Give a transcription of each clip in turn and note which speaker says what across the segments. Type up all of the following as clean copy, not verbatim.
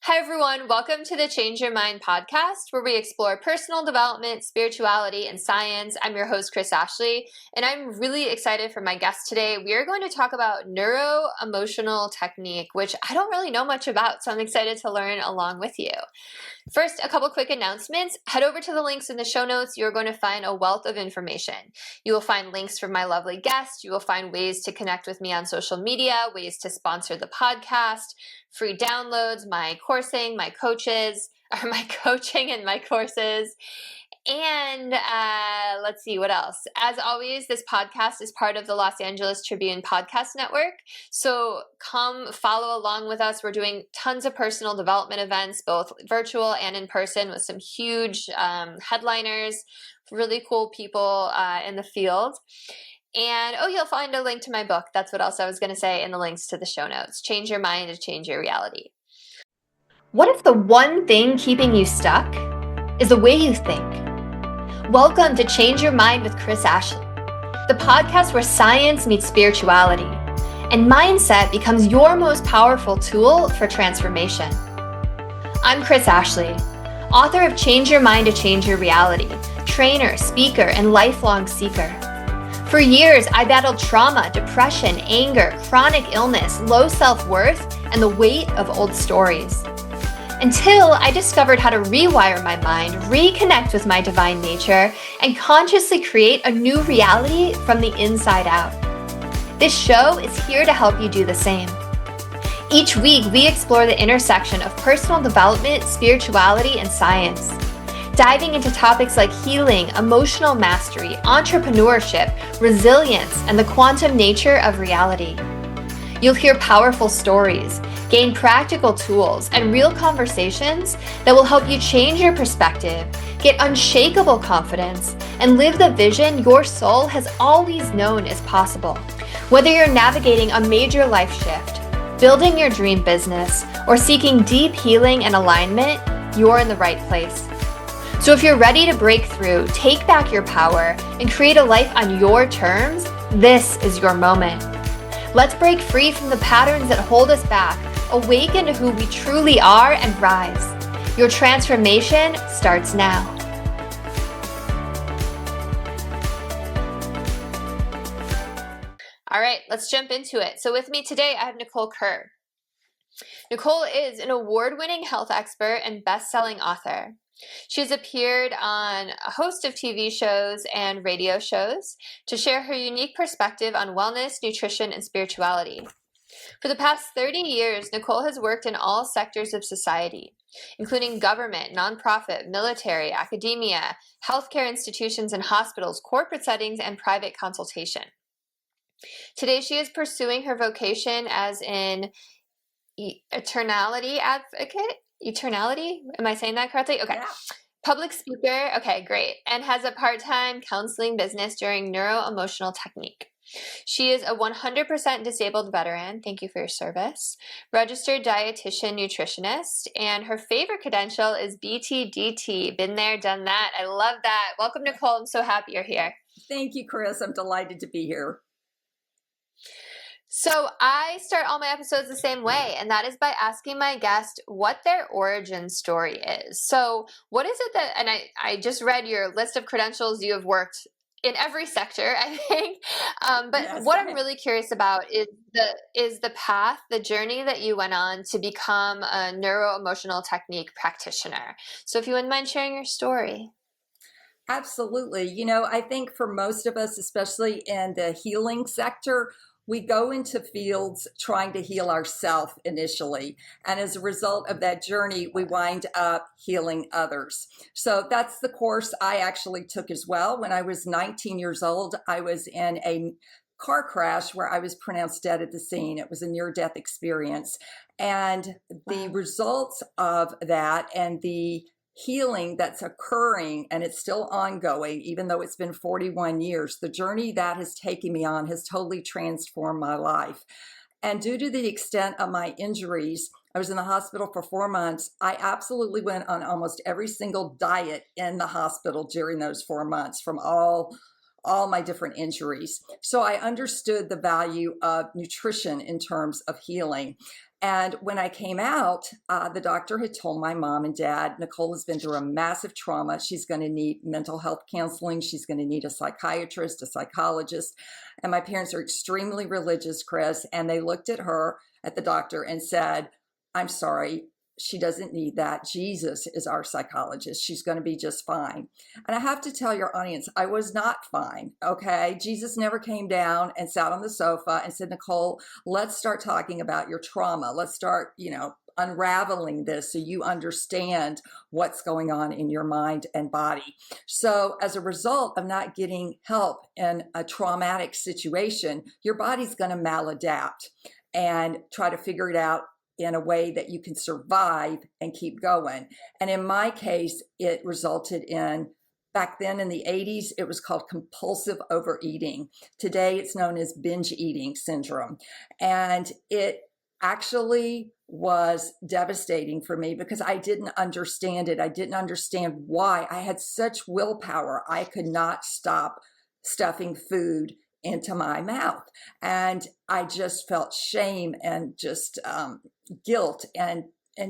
Speaker 1: Hi, everyone. Welcome to the Change Your Mind podcast, where we explore personal development, spirituality, and science. I'm your host, Kris Ashley, and I'm really excited for my guest today. We are going to talk about Neuro Emotional Technique, which I don't really know much about, so I'm excited to learn along with you. First, a couple quick announcements. Head over to the links in the show notes. You're going to find a wealth of information. You will find links from my lovely guest. You will find ways to connect with me on social media, ways to sponsor the podcast, free downloads, my coursing, my coaches, or my coaching and my courses. And let's see, what else? As always, this podcast is part of the Los Angeles Tribune Podcast Network. So come follow along with us. We're doing tons of personal development events, both virtual and in person, with some huge headliners, really cool people in the field. And you'll find a link to my book. That's what else I was going to say in the links to the show notes. Change your mind to change your reality. What if the one thing keeping you stuck is the way you think? Welcome to Change Your Mind with Kris Ashley, the podcast where science meets spirituality and mindset becomes your most powerful tool for transformation. I'm Kris Ashley, author of Change Your Mind to Change Your Reality, trainer, speaker, and lifelong seeker. For years, I battled trauma, depression, anger, chronic illness, low self-worth, and the weight of old stories. Until I discovered how to rewire my mind, reconnect with my divine nature, and consciously create a new reality from the inside out. This show is here to help you do the same. Each week, we explore the intersection of personal development, spirituality, and science, diving into topics like healing, emotional mastery, entrepreneurship, resilience, and the quantum nature of reality. You'll hear powerful stories, gain practical tools, and real conversations that will help you change your perspective, get unshakable confidence, and live the vision your soul has always known is possible. Whether you're navigating a major life shift, building your dream business, or seeking deep healing and alignment, you're in the right place. So if you're ready to break through, take back your power, and create a life on your terms, this is your moment. Let's break free from the patterns that hold us back, awaken to who we truly are, and rise. Your transformation starts now. All right, let's jump into it. So with me today, I have Nicole Kerr. Nicole is an award-winning health expert and best-selling author. She has appeared on a host of TV shows and radio shows to share her unique perspective on wellness, nutrition, and spirituality. For the past 30 years, Nicole has worked in all sectors of society, including government, nonprofit, military, academia, healthcare institutions and hospitals, corporate settings, and private consultation. Today, she is pursuing her vocation as an Eternality Advocate. Eternality? Am I saying that correctly? Okay. Yeah. Public speaker. Okay, great. And has a part-time counseling business during Neuro Emotional Technique. She is a 100% disabled veteran. Thank you for your service. Registered dietitian nutritionist. And her favorite credential is BTDT. Been there, done that. I love that. Welcome, Nicole. I'm so happy you're here.
Speaker 2: Thank you, Kris. I'm delighted to be here.
Speaker 1: So I start all my episodes the same way, and that is by asking my guest what their origin story is. So what is it that, and I just read your list of credentials. You have worked in every sector, I think. But yes, what I'm really curious about is the path, the journey that you went on to become a Neuro Emotional Technique practitioner. So if you wouldn't mind sharing your story.
Speaker 2: Absolutely. You know, I think for most of us, especially in the healing sector, we go into fields trying to heal ourselves initially. And as a result of that journey, we wind up healing others. So that's the course I actually took as well. When I was 19 years old, I was in a car crash where I was pronounced dead at the scene. It was a near-death experience. And the results of that and the healing that's occurring, and it's still ongoing, even though it's been 41 years, the journey that has taken me on has totally transformed my life. And due to the extent of my injuries, I was in the hospital for 4 months. I absolutely went on almost every single diet in the hospital during those 4 months from all my different injuries. So I understood the value of nutrition in terms of healing. And when I came out, the doctor had told my mom and dad, Nicole has been through a massive trauma. She's going to need mental health counseling. She's going to need a psychiatrist, a psychologist. And my parents are extremely religious, Kris. And they looked at her, at the doctor, and said, I'm sorry, she doesn't need that. Jesus is our psychologist. She's going to be just fine. And I have to tell your audience, I was not fine. Okay. Jesus never came down and sat on the sofa and said, Nicole, let's start talking about your trauma. Let's start, unraveling this so you understand what's going on in your mind and body. So as a result of not getting help in a traumatic situation, your body's going to maladapt and try to figure it out in a way that you can survive and keep going. And in my case, it resulted in, back then in the 80s, it was called compulsive overeating. Today, it's known as binge eating syndrome. And it actually was devastating for me because I didn't understand it. I didn't understand why. I had such willpower. I could not stop stuffing food into my mouth. And I just felt shame and just guilt and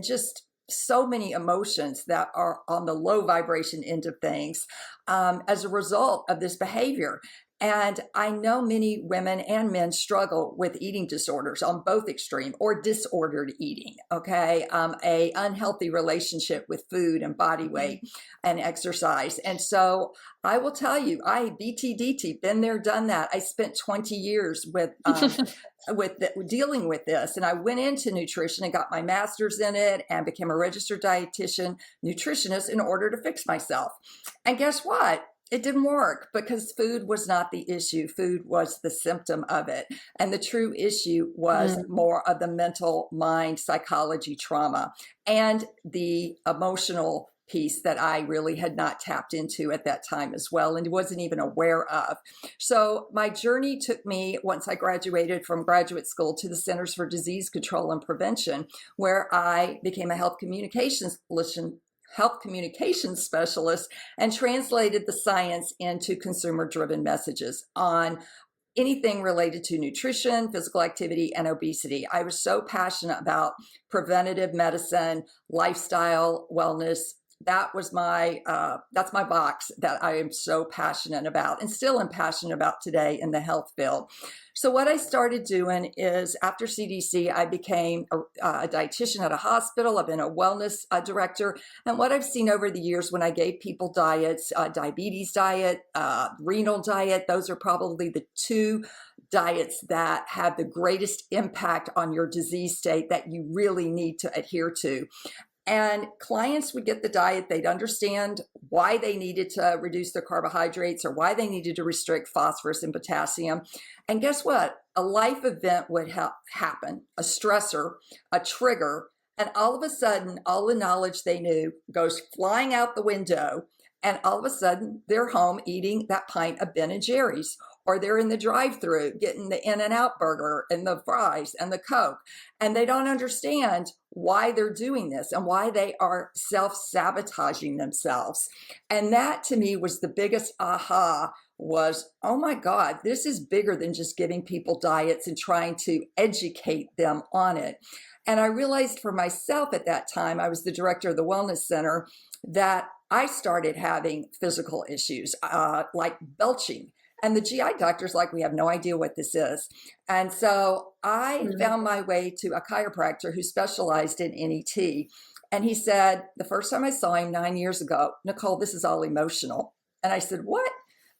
Speaker 2: just so many emotions that are on the low vibration end of things as a result of this behavior. And I know many women and men struggle with eating disorders on both extreme or disordered eating, okay? A unhealthy relationship with food and body weight and exercise. And so I will tell you, I BTDT, been there, done that. I spent 20 years with dealing with this. And I went into nutrition and got my master's in it and became a registered dietitian, nutritionist in order to fix myself. And guess what? It didn't work because food was not the issue. Food was the symptom of it. And the true issue was more of the mental mind, psychology, trauma, and the emotional piece that I really had not tapped into at that time as well and wasn't even aware of. So my journey took me, once I graduated from graduate school, to the Centers for Disease Control and Prevention, where I became a health communications specialist and translated the science into consumer-driven messages on anything related to nutrition, physical activity, and obesity. I was so passionate about preventative medicine, lifestyle, wellness. That was that's my box that I am so passionate about and still am passionate about today in the health field. So what I started doing is after CDC, I became a dietitian at a hospital. I've been a wellness director. And what I've seen over the years when I gave people diets, diabetes diet, renal diet, those are probably the two diets that have the greatest impact on your disease state that you really need to adhere to. And clients would get the diet, they'd understand why they needed to reduce their carbohydrates or why they needed to restrict phosphorus and potassium. And guess what? A life event would happen, a stressor, a trigger, and all of a sudden, all the knowledge they knew goes flying out the window. And all of a sudden, they're home eating that pint of Ben and Jerry's, or they're in the drive-thru getting the In-N-Out burger and the fries and the Coke. And they don't understand why they're doing this and why they are self-sabotaging themselves. And that to me was the biggest aha was, oh my God, this is bigger than just giving people diets and trying to educate them on it. And I realized for myself at that time, I was the director of the Wellness Center, that I started having physical issues like belching. And the GI doctor's like, we have no idea what this is. And so I found my way to a chiropractor who specialized in NET. And he said, the first time I saw him 9 years ago, Nicole, this is all emotional. And I said, what?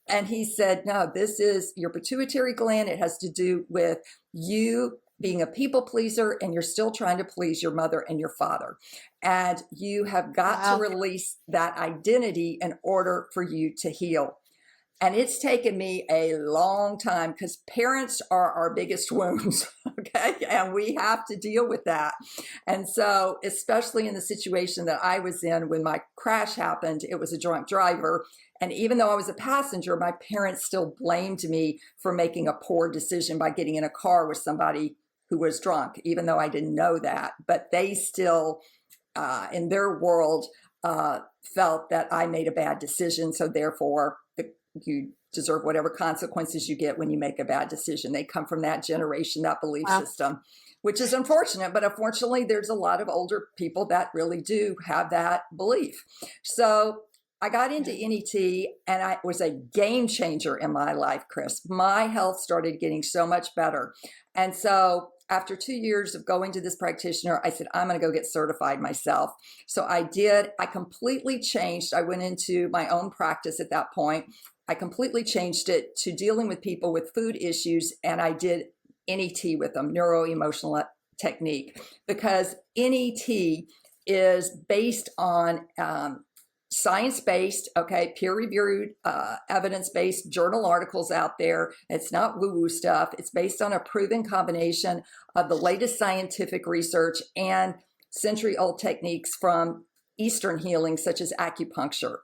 Speaker 2: And he said, no, this is your pituitary gland. It has to do with you being a people pleaser and you're still trying to please your mother and your father. And you have got to release that identity in order for you to heal. And it's taken me a long time because parents are our biggest wounds, okay? And we have to deal with that. And so, especially in the situation that I was in when my crash happened, it was a drunk driver. And even though I was a passenger, my parents still blamed me for making a poor decision by getting in a car with somebody who was drunk, even though I didn't know that. But they still, in their world, felt that I made a bad decision. So therefore, you deserve whatever consequences you get when you make a bad decision. They come from that generation, that belief system, which is unfortunate, but unfortunately there's a lot of older people that really do have that belief. So I got into NET and it was a game changer in my life, Kris. My health started getting so much better. And so after 2 years of going to this practitioner, I said, I'm going to go get certified myself. So I did. I completely changed. I went into my own practice at that point. I completely changed it to dealing with people with food issues, and I did NET with them, Neuro Emotional Technique, because NET is based on science-based, okay, peer-reviewed, evidence-based journal articles out there. It's not woo-woo stuff. It's based on a proven combination of the latest scientific research and century-old techniques from Eastern healing, such as acupuncture.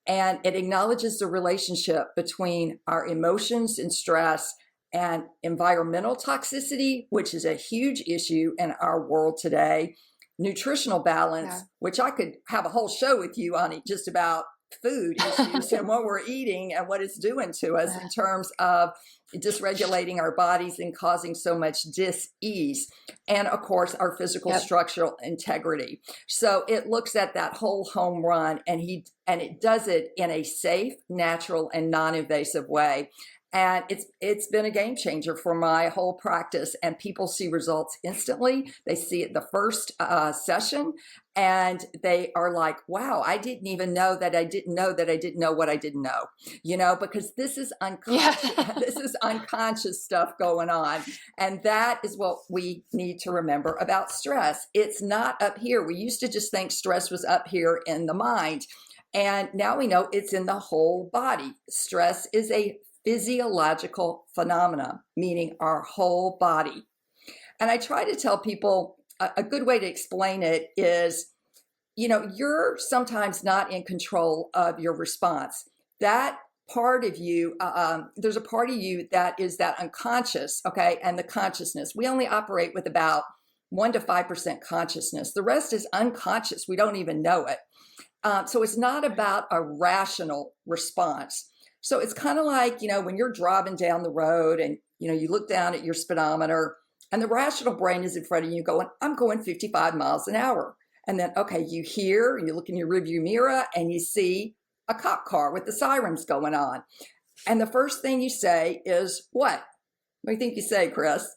Speaker 2: And it acknowledges the relationship between our emotions and stress and environmental toxicity, which is a huge issue in our world today, nutritional balance, which I could have a whole show with you on it, just about food issues and what we're eating and what it's doing to us in terms of dysregulating our bodies and causing so much dis-ease. And of course, our physical structural integrity. So it looks at that whole home run, and it does it in a safe, natural, and non-invasive way. And it's been a game changer for my whole practice, and people see results instantly. They see it the first session, and they are like, wow, I didn't even know that I didn't know that I didn't know what I didn't know, because this is unconscious. This is unconscious stuff going on. And that is what we need to remember about stress. It's not up here. We used to just think stress was up here in the mind. And now we know it's in the whole body. Stress is a physiological phenomena, meaning our whole body. And I try to tell people a good way to explain it is, you're sometimes not in control of your response. That part of you, there's a part of you that is that unconscious, okay, and the consciousness. We only operate with about 1 to 5% consciousness. The rest is unconscious. We don't even know it. So it's not about a rational response. So it's kind of like, when you're driving down the road and, you look down at your speedometer and the rational brain is in front of you going, I'm going 55 miles an hour. And then, okay, you look in your rearview mirror and you see a cop car with the sirens going on. And the first thing you say is what? What do you think you say, Kris?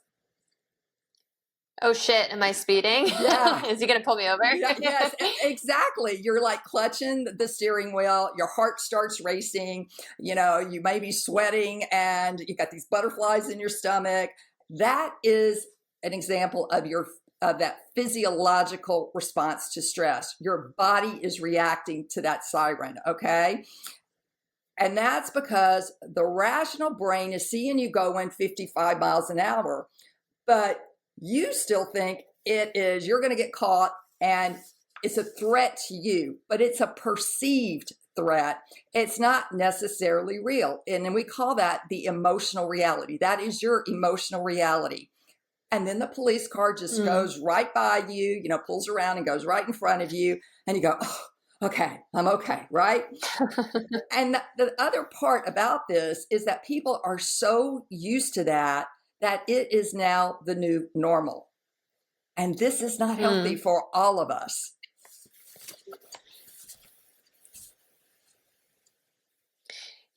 Speaker 1: Oh shit, am I speeding?
Speaker 2: Yeah.
Speaker 1: Is he going to pull me over?
Speaker 2: Yes, exactly. You're like clutching the steering wheel. Your heart starts racing. You may be sweating and you got these butterflies in your stomach. That is an example of that physiological response to stress. Your body is reacting to that siren, okay? And that's because the rational brain is seeing you going 55 miles an hour, but you still think you're going to get caught and it's a threat to you, but it's a perceived threat. It's not necessarily real. And then we call that the emotional reality. That is your emotional reality. And then the police car just goes right by you, pulls around and goes right in front of you. And you go, oh, okay, I'm okay, right? And the other part about this is that people are so used to that it is now the new normal. And this is not healthy for all of us.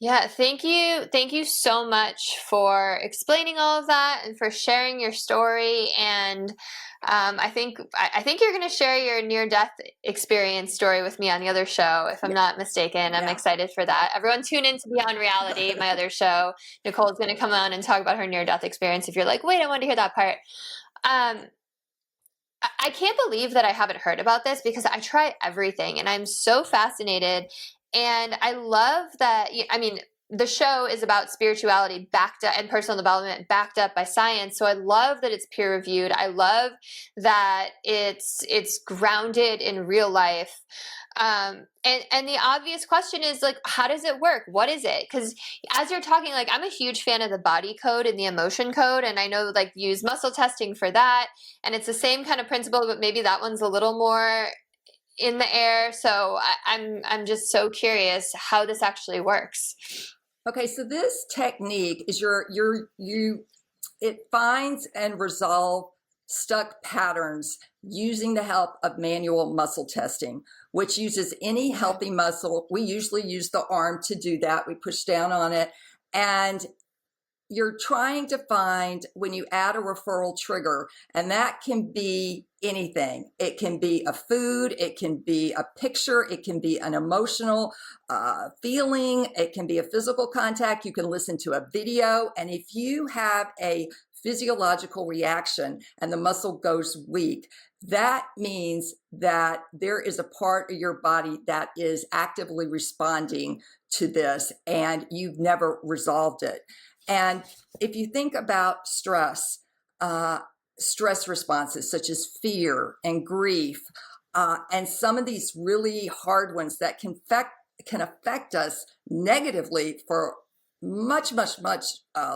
Speaker 1: Yeah, thank you. Thank you so much for explaining all of that and for sharing your story. And I think you're going to share your near-death experience story with me on the other show, if I'm not mistaken. I'm excited for that. Everyone tune in to Beyond Reality, my other show. Nicole's going to come on and talk about her near-death experience. If you're like, wait, I want to hear that part. I can't believe that I haven't heard about this because I try everything and I'm so fascinated. And I love that, the show is about spirituality backed up and personal development backed up by science. So I love that it's peer reviewed. I love that it's grounded in real life. And the obvious question is like, how does it work? What is it? Because as you're talking, like, I'm a huge fan of the body code and the emotion code. And I know like use muscle testing for that. And it's the same kind of principle, but maybe that one's a little more in the air. So I'm just so curious how this actually works.
Speaker 2: Okay, so this technique is it finds and resolve stuck patterns using the help of manual muscle testing, which uses any healthy muscle. We usually use the arm to do that. We push down on it. And you're trying to find when you add a referral trigger, and that can be anything. It can be a food, it can be a picture, it can be an emotional feeling, it can be a physical contact. You can listen to a video. And if you have a physiological reaction and the muscle goes weak, that means that there is a part of your body that is actively responding to this and you've never resolved it. And if you think about stress, stress responses such as fear and grief, and some of these really hard ones that can affect us negatively for much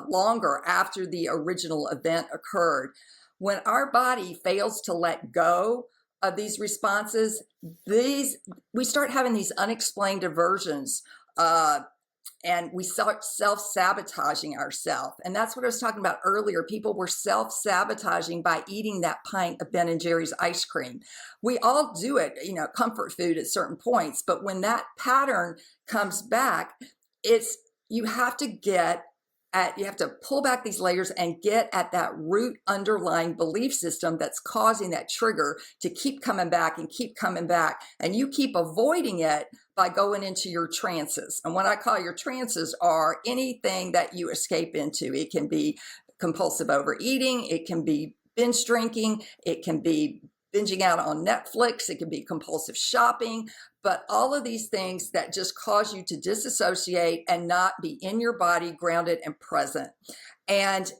Speaker 2: longer after the original event occurred. When our body fails to let go of these responses, we start having these unexplained aversions, and we start self-sabotaging ourselves. And that's what I was talking about earlier. People were self-sabotaging by eating that pint of Ben and Jerry's ice cream. We all do it, comfort food at certain points. But when that pattern comes back, you have to pull back these layers and get at that root underlying belief system that's causing that trigger to keep coming back and keep coming back. And you keep avoiding it by going into your trances. And what I call your trances are anything that you escape into. It can be compulsive overeating, it can be binge drinking, it can be binging out on Netflix, it can be compulsive shopping, but all of these things that just cause you to disassociate and not be in your body, grounded and present. And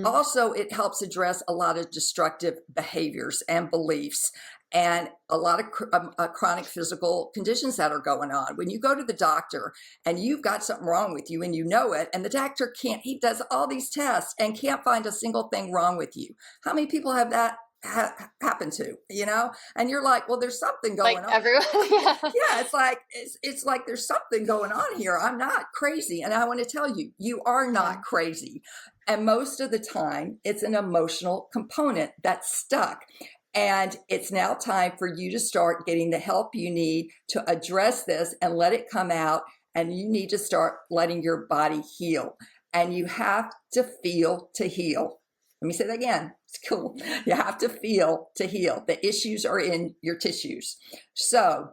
Speaker 2: also it helps address a lot of destructive behaviors and beliefs and a lot of chronic physical conditions that are going on. When you go to the doctor and you've got something wrong with you and you know it, and the doctor he does all these tests and can't find a single thing wrong with you. How many people have that happen to, and you're like, well, there's something going on.
Speaker 1: Everyone.
Speaker 2: Yeah, it's like there's something going on here. I'm not crazy. And I want to tell you, you are not crazy. And most of the time it's an emotional component that's stuck. And it's now time for you to start getting the help you need to address this and let it come out. And you need to start letting your body heal. And you have to feel to heal. Let me say that again. It's cool. You have to feel to heal. The issues are in your tissues. So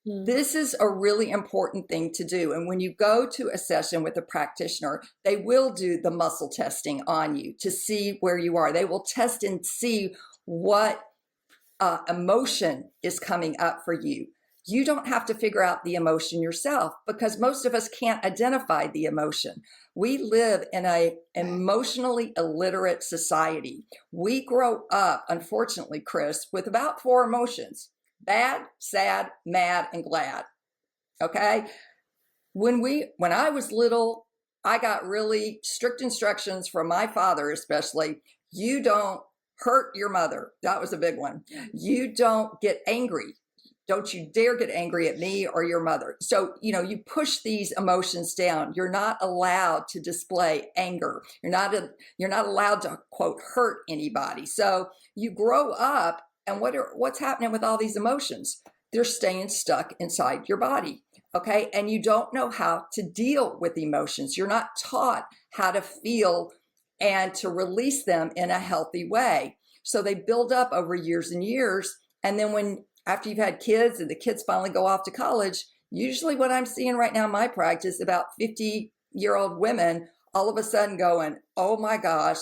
Speaker 2: this is a really important thing to do. And when you go to a session with a practitioner, they will do the muscle testing on you to see where you are. They will test and see what emotion is coming up for you. You don't have to figure out the emotion yourself because most of us can't identify the emotion. We live in an emotionally illiterate society. We grow up, unfortunately, Kris, with about 4 emotions: bad, sad, mad, and glad. Okay? When I was little, I got really strict instructions from my father, especially. You don't hurt your mother. That was a big one. You don't get angry. Don't you dare get angry at me or your mother. So, you push these emotions down. You're not allowed to display anger. You're not allowed to, quote, hurt anybody. So you grow up, and what's happening with all these emotions? They're staying stuck inside your body. Okay. And you don't know how to deal with emotions. You're not taught how to feel and to release them in a healthy way. So they build up over years and years. And then after you've had kids and the kids finally go off to college, usually what I'm seeing right now in my practice, about 50-year-old women all of a sudden going, oh my gosh,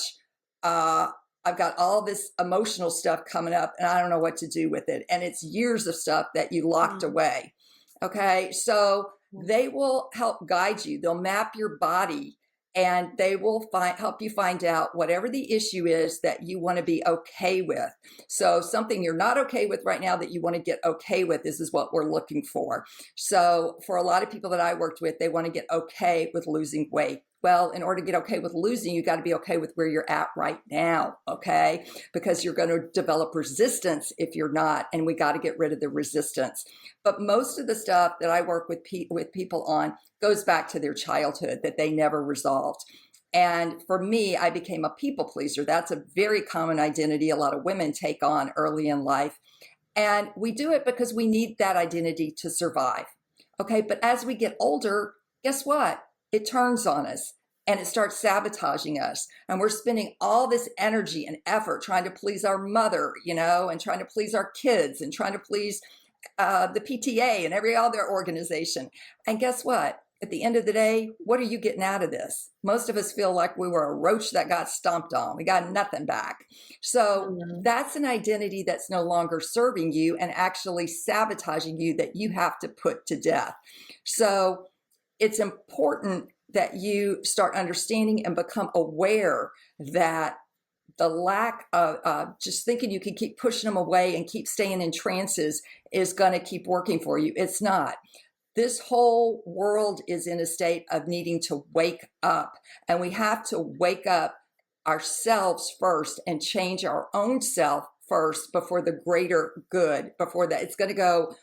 Speaker 2: I've got all this emotional stuff coming up and I don't know what to do with it. And it's years of stuff that you locked away. Okay. So they will help guide you. They'll map your body and they will help you find out whatever the issue is that you want to be okay with. So something you're not okay with right now that you want to get okay with, this is what we're looking for. So for a lot of people that I worked with, they want to get okay with losing weight. Well, in order to get okay with losing, you got to be okay with where you're at right now, okay? Because you're going to develop resistance if you're not, and we got to get rid of the resistance. But most of the stuff that I work with people on goes back to their childhood that they never resolved. And for me, I became a people pleaser. That's a very common identity a lot of women take on early in life. And we do it because we need that identity to survive. Okay, but as we get older, guess what? It turns on us and it starts sabotaging us. And we're spending all this energy and effort trying to please our mother, and trying to please our kids and trying to please the PTA and every other organization. And guess what? At the end of the day, what are you getting out of this? Most of us feel like we were a roach that got stomped on. We got nothing back. So that's an identity that's no longer serving you and actually sabotaging you, that you have to put to death. So it's important that you start understanding and become aware that the lack of just thinking you can keep pushing them away and keep staying in trances is going to keep working for you. It's not. This whole world is in a state of needing to wake up, and we have to wake up ourselves first and change our own self first before the greater good, before that. It's going to go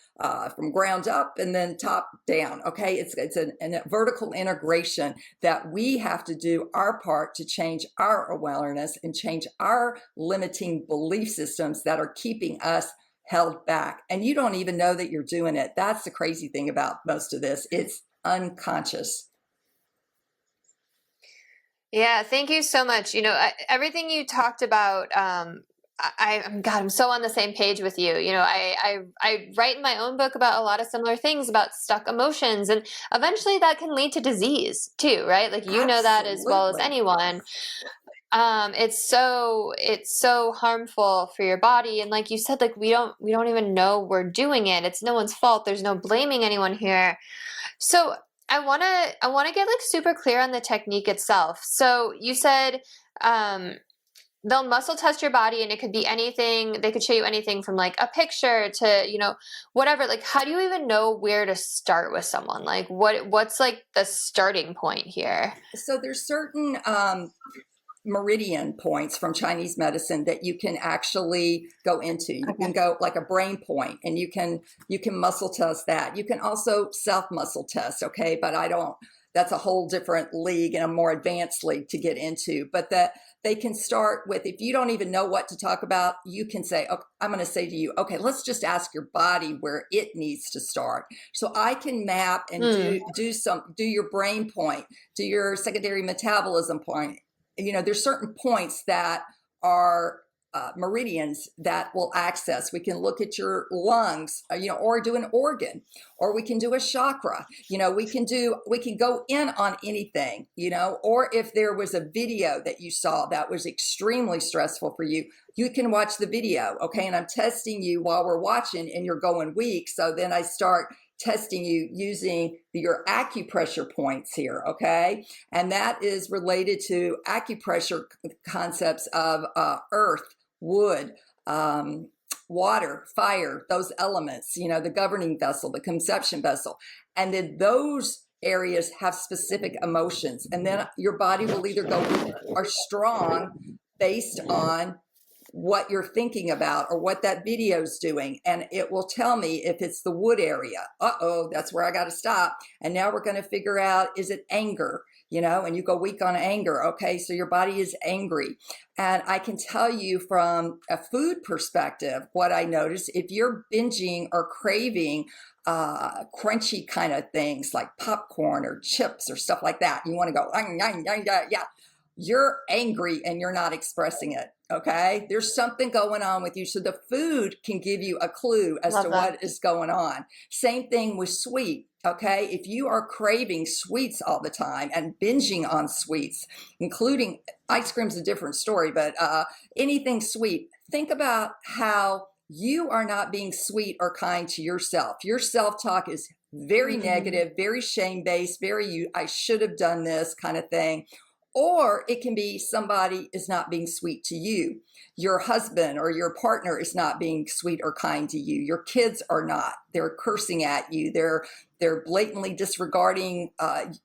Speaker 2: from ground up and then top down. Okay. It's a vertical integration that we have to do our part to change our awareness and change our limiting belief systems that are keeping us held back. And you don't even know that you're doing it. That's the crazy thing about most of this. It's unconscious.
Speaker 1: Yeah, thank you so much. Everything you talked about, I'm so on the same page with you. I write in my own book about a lot of similar things about stuck emotions, and eventually that can lead to disease too, right? Like, know that as well as anyone. It's so harmful for your body. And like you said, like we don't even know we're doing it. It's no one's fault. There's no blaming anyone here. So I want to get like super clear on the technique itself. So you said, they'll muscle test your body, and it could be anything. They could show you anything from like a picture to, whatever. Like, how do you even know where to start with someone? Like what's like the starting point here?
Speaker 2: So there's certain, meridian points from Chinese medicine that you can actually go into. You can go like a brain point, and you can muscle test that. You can also self muscle test. Okay. But that's a whole different league and a more advanced league to get into. But that they can start with, if you don't even know what to talk about, you can say, okay, I'm going to say to you, okay, let's just ask your body where it needs to start. So I can map and do your brain point, do your secondary metabolism point. There's certain points that are meridians that will access. We can look at your lungs, or do an organ, or we can do a chakra. We can go in on anything, or if there was a video that you saw that was extremely stressful for you, you can watch the video. Okay. And I'm testing you while we're watching, and you're going weak. So then I start testing you using your acupressure points here, okay? And that is related to acupressure concepts of earth, wood, water, fire, those elements, the governing vessel, the conception vessel. And then those areas have specific emotions. And then your body will either go weak or strong based on what you're thinking about or what that video's doing. And it will tell me if it's the wood area. That's where I got to stop. And now we're going to figure out, is it anger? And you go weak on anger. Okay. So your body is angry. And I can tell you from a food perspective, what I notice, if you're binging or craving crunchy kind of things like popcorn or chips or stuff like that, you want to go, yeah, you're angry and you're not expressing it. Okay. There's something going on with you. So the food can give you a clue as to what is going on. Same thing with sweet. Okay. If you are craving sweets all the time and binging on sweets, including ice cream's a different story, but anything sweet, think about how you are not being sweet or kind to yourself. Your self-talk is very negative, very shame-based, very I should have done this kind of thing. Or it can be somebody is not being sweet to you. Your husband or your partner is not being sweet or kind to you. Your kids are not. They're cursing at you. They're blatantly disregarding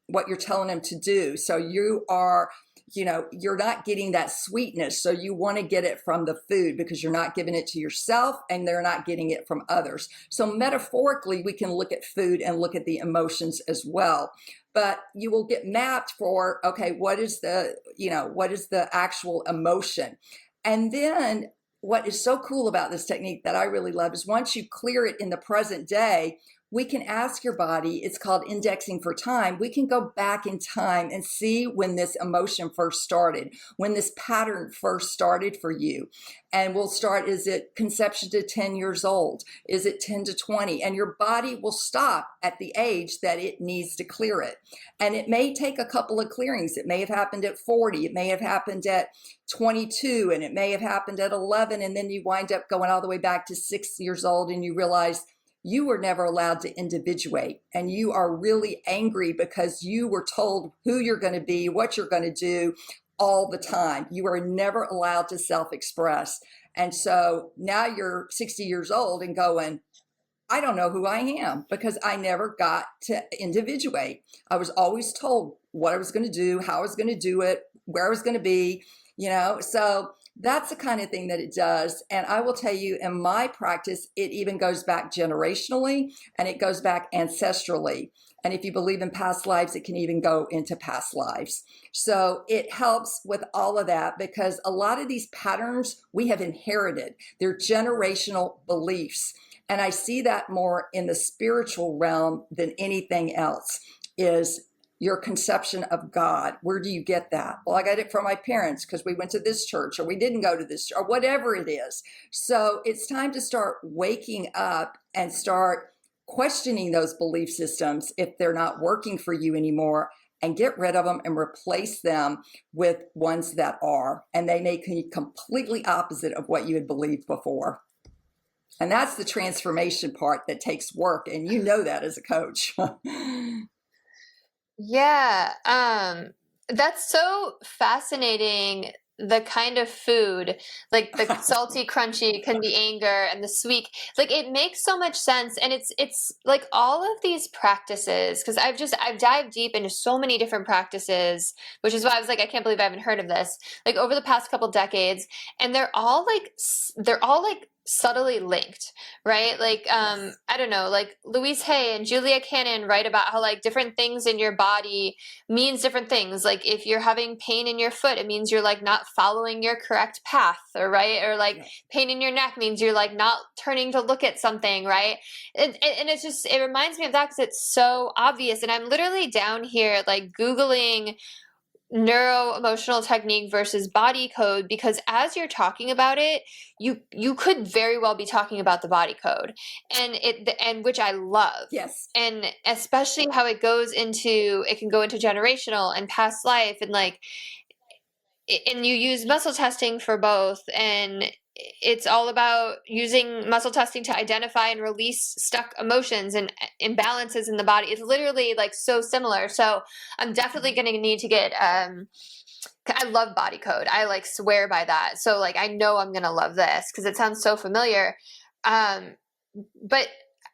Speaker 2: what you're telling them to do. So you are you're not getting that sweetness. So you want to get it from the food because you're not giving it to yourself and they're not getting it from others. So metaphorically, we can look at food and look at the emotions as well. But you will get mapped for, okay, what is the actual emotion? And then what is so cool about this technique that I really love is once you clear it in the present day, we can ask your body, it's called indexing for time. We can go back in time and see when this emotion first started, when this pattern first started for you. And we'll start, is it conception to 10 years old? Is it 10 to 20? And your body will stop at the age that it needs to clear it. And it may take a couple of clearings. It may have happened at 40. It may have happened at 22, and it may have happened at 11. And then you wind up going all the way back to 6 years old and you realize you were never allowed to individuate, and you are really angry because you were told who you're going to be, what you're going to do all the time. You are never allowed to self-express. And so now you're 60 years old and going, I don't know who I am because I never got to individuate. I was always told what I was going to do, how I was going to do it, where I was going to be, so that's the kind of thing that it does. And I will tell you, in my practice, it even goes back generationally and it goes back ancestrally. And if you believe in past lives, it can even go into past lives. So it helps with all of that because a lot of these patterns we have inherited. They're generational beliefs. And I see that more in the spiritual realm than anything else is your conception of God. Where do you get that? Well, I got it from my parents because we went to this church or we didn't go to this or whatever it is. So it's time to start waking up and start questioning those belief systems if they're not working for you anymore, and get rid of them and replace them with ones that are. And they make you completely opposite of what you had believed before. And that's the transformation part that takes work. And you know that as a coach.
Speaker 1: Yeah, that's so fascinating. The kind of food, like the salty, crunchy, can be anger, and the sweet, like it makes so much sense. And it's like all of these practices, because I've dived deep into so many different practices, which is why I was like, I can't believe I haven't heard of this, like over the past couple decades, and they're all like subtly linked, right? Like,
Speaker 2: Yes.
Speaker 1: I don't know, like Louise Hay and Julia Cannon write about how like different things in your body means different things. Like if you're having pain in your foot, it means you're like not following your correct path, or right? Or like pain in your neck means you're like not turning to look at something, right? And it's just, it reminds me of that because it's so obvious. And I'm literally down here like Googling Neuro Emotional Technique versus body code, because as you're talking about it, you could very well be talking about the body code, and which I love.
Speaker 2: Yes.
Speaker 1: And especially how it can go into generational and past life, and like, and you use muscle testing for both, and it's all about using muscle testing to identify and release stuck emotions and imbalances in the body. It's literally like so similar. So I'm definitely going to need to get I love body code. I like swear by that. So like I know I'm going to love this because it sounds so familiar. But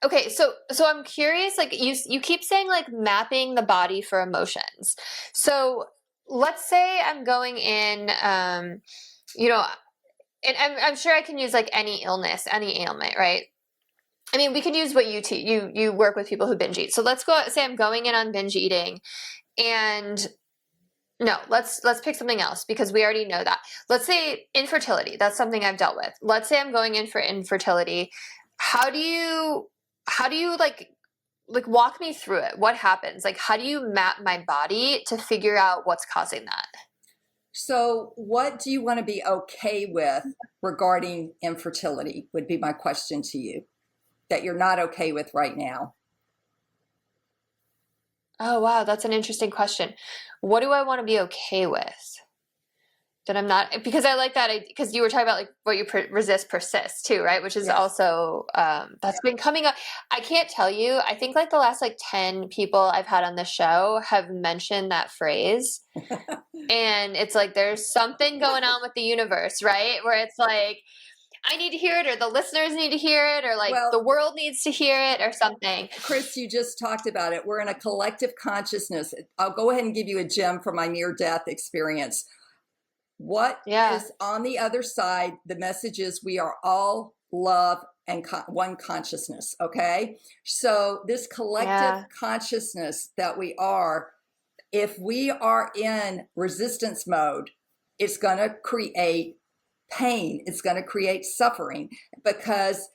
Speaker 1: okay, so I'm curious, like you keep saying like mapping the body for emotions. So let's say I'm going in you know, and I'm sure I can use like any illness, any ailment, right? I mean, we can use what you work with people who binge eat. So let's say I'm going in on binge eating, and no, let's pick something else because we already know that. Let's say infertility. That's something I've dealt with. Let's say I'm going in for infertility. How do you like walk me through it? What happens? Like, how do you map my body to figure out what's causing that?
Speaker 2: So, what do you want to be okay with regarding infertility? Would be my question to you, that you're not okay with right now.
Speaker 1: Oh, wow, that's an interesting question. What do I want to be okay with? That I'm not, because I like that, because you were talking about like what you resist persists too, right? Which is
Speaker 2: Yes.
Speaker 1: also, that's been coming up. I can't tell you, I think like the last like 10 people I've had on the show have mentioned that phrase. And it's like, there's something going on with the universe, right? Where it's like, I need to hear it, or the listeners need to hear it, or like
Speaker 2: Well,
Speaker 1: the world needs to hear it, or something.
Speaker 2: Kris, you just talked about it. We're in a collective consciousness. I'll go ahead and give you a gem from my near-death experience. What
Speaker 1: Yeah.
Speaker 2: is on the other side? The message is we are all love and one consciousness. Okay. So this collective
Speaker 1: Yeah.
Speaker 2: consciousness that we are, if we are in resistance mode, it's going to create pain. It's going to create suffering because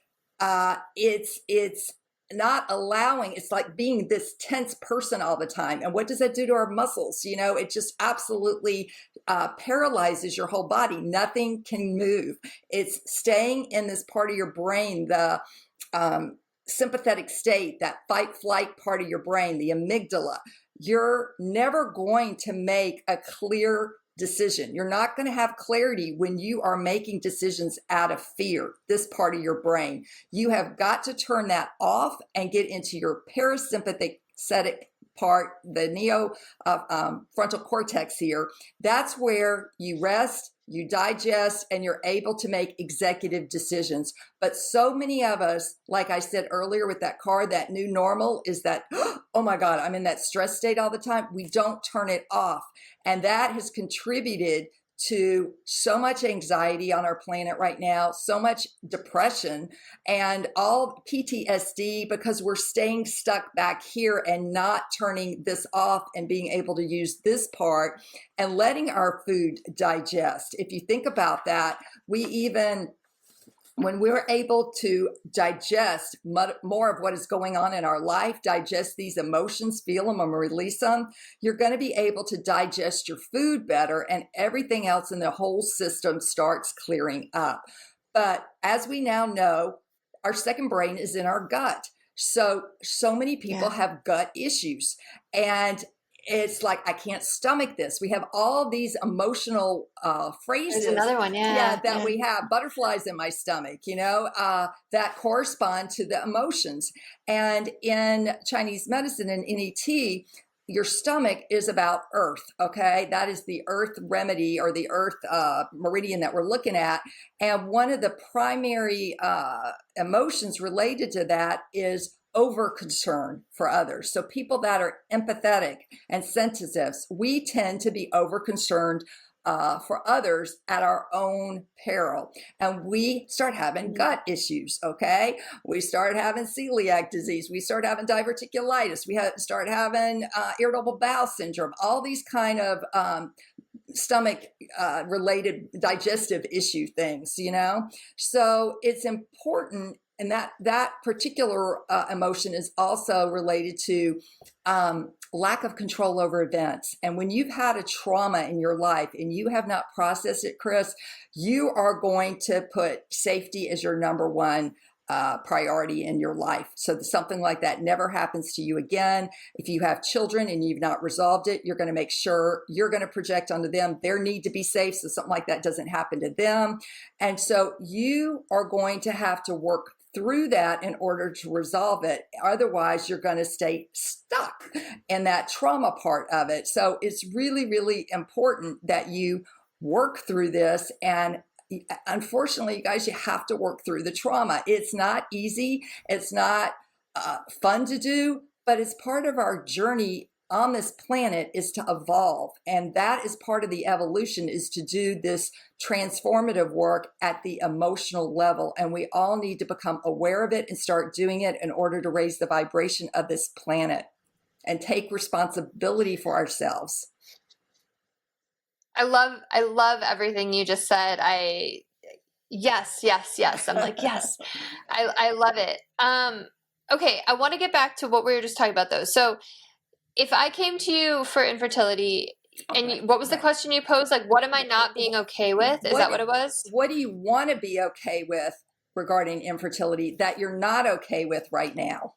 Speaker 2: it's not allowing. It's like being this tense person all the time. And what does that do to our muscles? You know, it just absolutely paralyzes your whole body. Nothing can move. It's staying in this part of your brain, the sympathetic state, that fight flight part of your brain, the amygdala. You're never going to make a clear decision. You're not going to have clarity when you are making decisions out of fear, this part of your brain. You have got to turn that off and get into your parasympathetic part, the neo frontal cortex here. That's where you rest, you digest, and you're able to make executive decisions. But so many of us, like I said earlier with that car, that new normal is that, oh my God, I'm in that stress state all the time. We don't turn it off. And that has contributed to so much anxiety on our planet right now, so much depression and all PTSD, because we're staying stuck back here and not turning this off and being able to use this part and letting our food digest. If you think about that, when we're able to digest more of what is going on in our life, digest these emotions, feel them and release them, you're going to be able to digest your food better, and everything else in the whole system starts clearing up. But as we now know, our second brain is in our gut. So many people have gut issues, and it's like, I can't stomach this. We have all these emotional phrases.
Speaker 1: There's another one,
Speaker 2: that we have butterflies in my stomach, that correspond to the emotions. And in Chinese medicine and NET, your stomach is about earth, okay? That is the earth remedy, or the earth meridian that we're looking at. And one of the primary emotions related to that is over concern for others. So people that are empathetic and sensitives, we tend to be over concerned for others at our own peril. And we start having gut issues, okay? We start having celiac disease. We start having diverticulitis. We start having irritable bowel syndrome, all these kind of stomach related digestive issue things, So it's important. And that particular emotion is also related to lack of control over events. And when you've had a trauma in your life and you have not processed it, Kris, you are going to put safety as your number one priority in your life. So something like that never happens to you again. If you have children and you've not resolved it, you're going to make sure you're going to project onto them their need to be safe, so something like that doesn't happen to them. And so you are going to have to work through that in order to resolve it. Otherwise, you're going to stay stuck in that trauma part of it. So it's really, really important that you work through this. And unfortunately, you guys, you have to work through the trauma. It's not easy. It's not fun to do, but it's part of our journey on this planet is to evolve. And that is part of the evolution, is to do this transformative work at the emotional level. And we all need to become aware of it and start doing it in order to raise the vibration of this planet and take responsibility for ourselves.
Speaker 1: I love everything you just said. Yes. I'm like, yes, I love it. Okay. I want to get back to what we were just talking about though. So if I came to you for infertility, and what was the question you posed? Like, what am I not being okay with? Is that what it was?
Speaker 2: What do you want to be okay with regarding infertility that you're not okay with right now?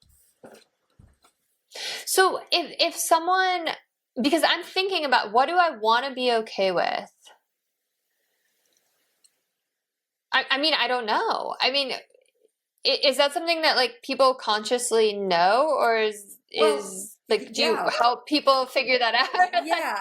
Speaker 1: So if someone, because I'm thinking about, what do I want to be okay with? I mean, I don't know. I mean, is that something that like people consciously know, or is Like, do you
Speaker 2: Yeah.
Speaker 1: help people figure that out?
Speaker 2: Yeah,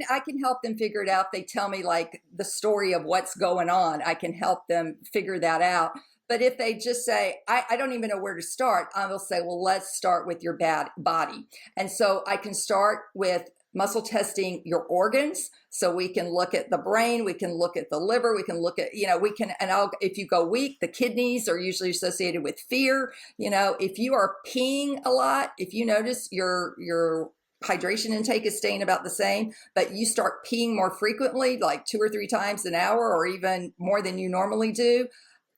Speaker 2: I can help them figure it out. They tell me like the story of what's going on. I can help them figure that out. But if they just say, I don't even know where to start, I will say, well, let's start with your bad body. And so I can start with muscle testing your organs. So we can look at the brain, we can look at the liver, we can look at, if you go weak, the kidneys are usually associated with fear. If you are peeing a lot, if you notice your hydration intake is staying about the same, but you start peeing more frequently, like 2 or 3 times an hour, or even more than you normally do,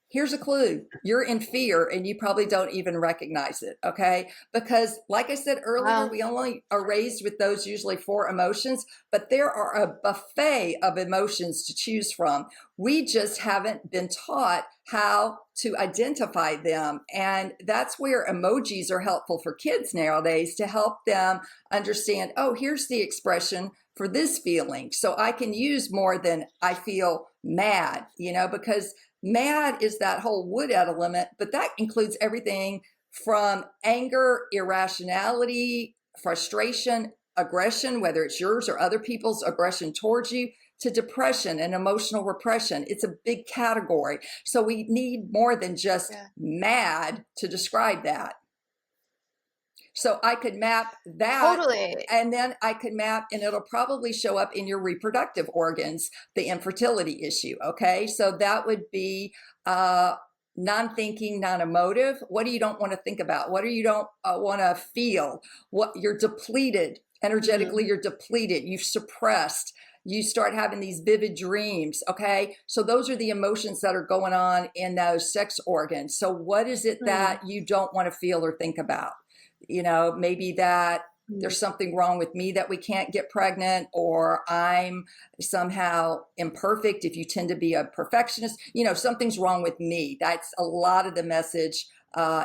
Speaker 2: here's a clue. You're in fear and you probably don't even recognize it, okay? Because like I said earlier,
Speaker 1: Wow.
Speaker 2: we only are raised with those usually 4 emotions, but there are a buffet of emotions to choose from. We just haven't been taught how to identify them. And that's where emojis are helpful for kids nowadays, to help them understand, oh, here's the expression for this feeling. So I can use more than I feel mad, because mad is that whole would element, but that includes everything from anger, irrationality, frustration, aggression, whether it's yours or other people's aggression towards you, to depression and emotional repression. It's a big category. So we need more than just mad to describe that. So I could map that.
Speaker 1: Totally.
Speaker 2: And then I could map, and it'll probably show up in your reproductive organs, the infertility issue. Okay. So that would be non-thinking, non-emotive. What do you don't want to think about? What do you don't want to feel? What you're depleted energetically, you're depleted, you've suppressed. You start having these vivid dreams. Okay. So those are the emotions that are going on in those sex organs. So what is it that you don't want to feel or think about? Maybe that there's something wrong with me that we can't get pregnant, or I'm somehow imperfect. If you tend to be a perfectionist, something's wrong with me. That's a lot of the message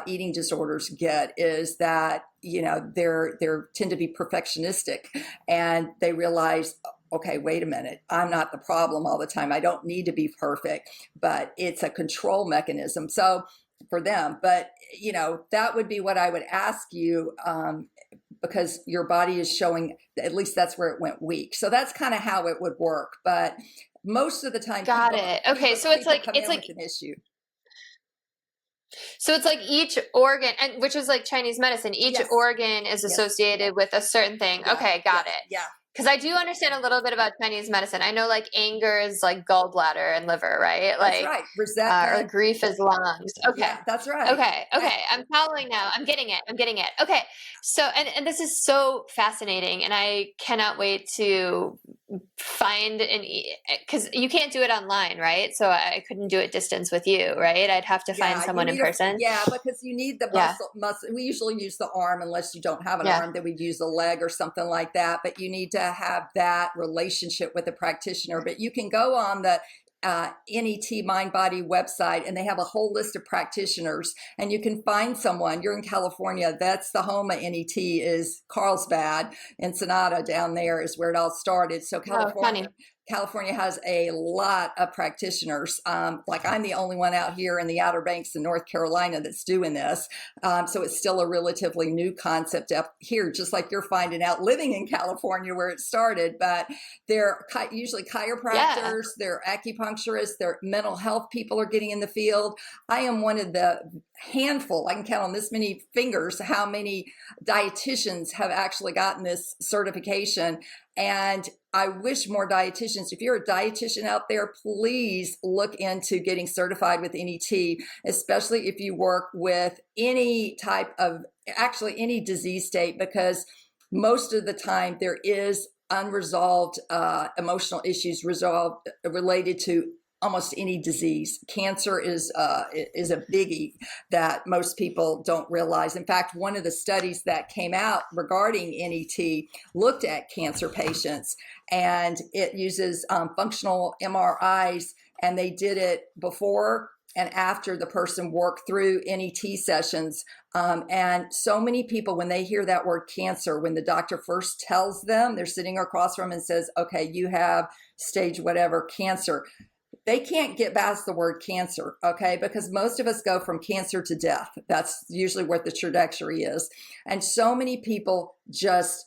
Speaker 2: eating disorders get, is that, they're tend to be perfectionistic, and they realize, okay, wait a minute, I'm not the problem all the time. I don't need to be perfect, but it's a control mechanism. So for them, but that would be what I would ask you, because your body is showing, at least that's where it went weak. So that's kind of how it would work. But most of the time,
Speaker 1: Got it. Okay, so it's like
Speaker 2: with an issue.
Speaker 1: So it's like each organ, and which is like Chinese medicine, each organ is associated with a certain thing. Yeah. Okay, got it.
Speaker 2: Yeah.
Speaker 1: Because I do understand a little bit about Chinese medicine. I know like anger is like gallbladder and liver, right? Like,
Speaker 2: that's right. Resentment.
Speaker 1: Or grief is lungs. Okay.
Speaker 2: Yeah, that's right.
Speaker 1: Okay. I'm following now. I'm getting it. Okay. So, and this is so fascinating, and I cannot wait to find because you can't do it online, right? So I couldn't do it distance with you, right? I'd have to find someone in person.
Speaker 2: Because you need the muscle. We usually use the arm, unless you don't have an arm, then we'd use a leg or something like that. But you need to have that relationship with the practitioner. But you can go on the NET Mind Body website, and they have a whole list of practitioners, and you can find someone. You're in California, that's the home of NET, is Carlsbad. Ensenada down there is where it all started. So California has a lot of practitioners. Like I'm the only one out here in the Outer Banks in North Carolina that's doing this. So it's still a relatively new concept up here, just like you're finding out living in California where it started. But they're usually chiropractors, they're acupuncturists, they're mental health people are getting in the field. I am one of the handful, I can count on this many fingers how many dietitians have actually gotten this certification. And I wish more dietitians, if you're a dietitian out there, please look into getting certified with NET, especially if you work with any type of, actually any disease state, because most of the time there is unresolved emotional issues related to almost any disease. Cancer is a biggie that most people don't realize. In fact, one of the studies that came out regarding NET looked at cancer patients, and it uses functional MRIs, and they did it before and after the person worked through NET sessions. And so many people, when they hear that word cancer, when the doctor first tells them, they're sitting across from them and says, okay, you have stage whatever cancer, they can't get past the word cancer, okay? Because most of us go from cancer to death. That's usually what the trajectory is. And so many people just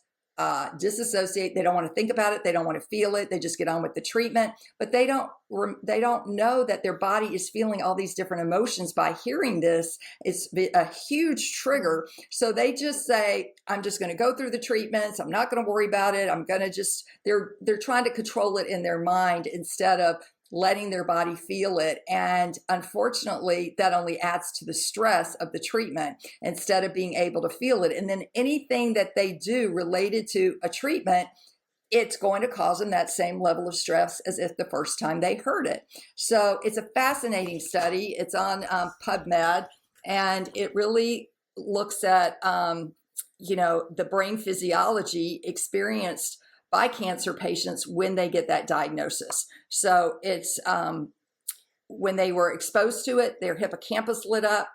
Speaker 2: disassociate. They don't want to think about it. They don't want to feel it. They just get on with the treatment. But they don't know that their body is feeling all these different emotions. By hearing this, it's a huge trigger. So they just say, I'm just going to go through the treatments. I'm not going to worry about it. I'm going to just, they're trying to control it in their mind instead of letting their body feel it. And unfortunately, that only adds to the stress of the treatment instead of being able to feel it. And then anything that they do related to a treatment, it's going to cause them that same level of stress as if the first time they heard it. So it's a fascinating study. It's on PubMed, and it really looks at, the brain physiology experienced by cancer patients when they get that diagnosis. So it's when they were exposed to it, their hippocampus lit up.